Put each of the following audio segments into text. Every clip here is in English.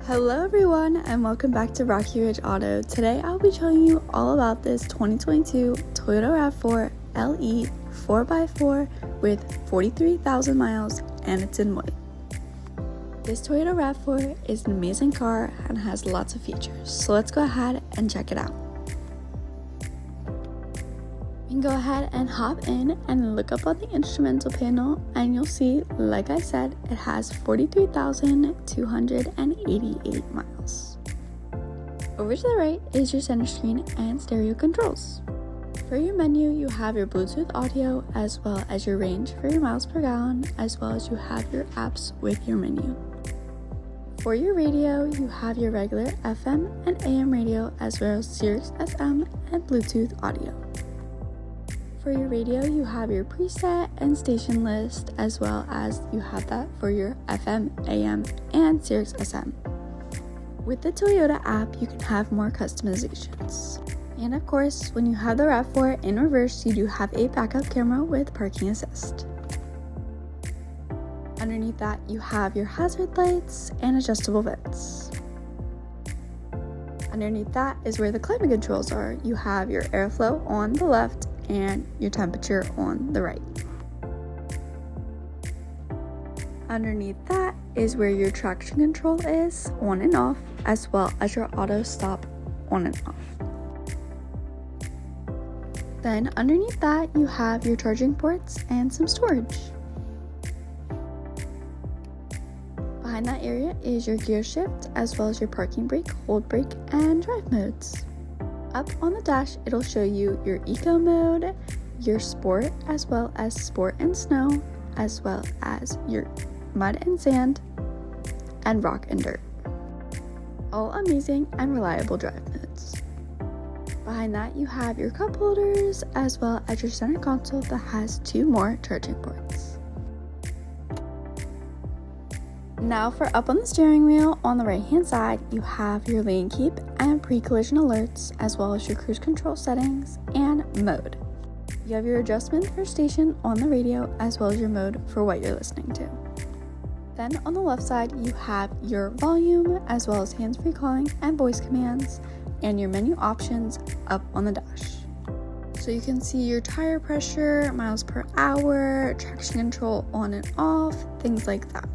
Hello everyone and welcome back to Rocky Ridge Auto. Today I'll be showing you all about this 2022 Toyota RAV4 LE 4x4 with 43,000 miles and it's in white. This Toyota RAV4 is an amazing car and has lots of features, so let's go ahead and check it out. You can go ahead and hop in and look up on the instrumental panel and you'll see, like I said, it has 43,288 miles. Over to the right is your center screen and stereo controls. For your menu, you have your Bluetooth audio as well as your range for your miles per gallon, as well as you have your apps with your menu. For your radio, you have your regular FM and AM radio as well as Sirius XM and Bluetooth audio. For your radio, you have your preset and station list, as well as you have that for your FM, AM, and Sirius XM. With the Toyota app, you can have more customizations. And of course, when you have the RAV4 in reverse, you do have a backup camera with parking assist. Underneath that, you have your hazard lights and adjustable vents. Underneath that is where the climate controls are. You have your airflow on the left and your temperature on the right. Underneath that is where your traction control is on and off, as well as your auto stop on and off. Then underneath that you have your charging ports and some storage. Behind that area is your gear shift, as well as your parking brake, hold brake, and drive modes. Up on the dash, it'll show you your eco mode, your sport, as well as sport and snow, as well as your mud and sand, and rock and dirt. All amazing and reliable drive modes. Behind that, you have your cup holders, as well as your center console that has 2 more charging ports. Now for up on the steering wheel, on the right hand side, you have your lane keep and pre-collision alerts, as well as your cruise control settings and mode. You have your adjustment for station on the radio, as well as your mode for what you're listening to. Then on the left side, you have your volume, as well as hands-free calling and voice commands, and your menu options up on the dash. So you can see your tire pressure, miles per hour, traction control on and off, things like that.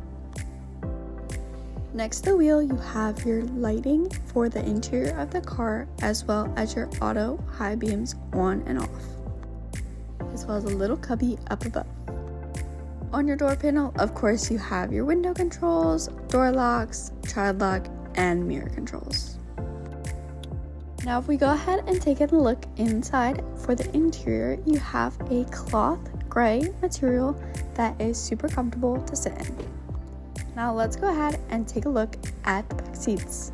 Next to the wheel, you have your lighting for the interior of the car, as well as your auto high beams on and off, as well as a little cubby up above. On your door panel, of course, you have your window controls, door locks, child lock, and mirror controls. Now if we go ahead and take a look inside, for the interior, you have a cloth gray material that is super comfortable to sit in. Now let's go ahead and take a look at the back seats.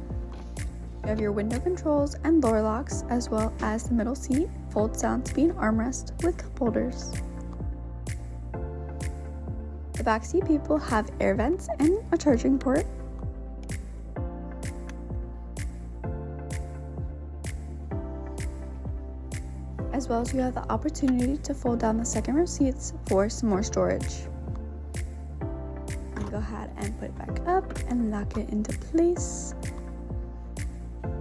You have your window controls and door locks, as well as the middle seat folds down to be an armrest with cup holders. The back seat people have air vents and a charging port. As well as you have the opportunity to fold down the second row seats for some more storage. Go ahead and put it back up and lock it into place.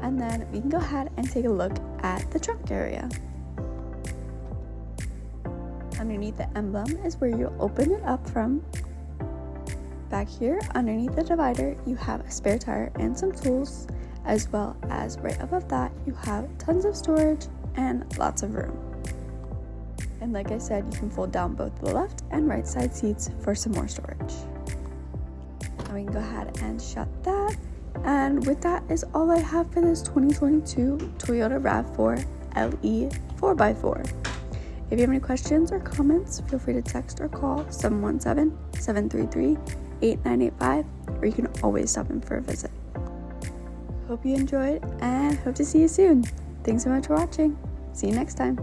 And then we can go ahead and take a look at the trunk area. Underneath the emblem is where you'll open it up from. Back here, underneath the divider, you have a spare tire and some tools, as well as right above that, you have tons of storage and lots of room. And like I said, you can fold down both the left and right side seats for some more storage. Now we can go ahead and shut that. And with that is all I have for this 2022 Toyota RAV4 LE 4x4. If you have any questions or comments, feel free to text or call 717-733-8985, or you can always stop in for a visit. Hope you enjoyed and hope to see you soon. Thanks so much for watching. See you next time.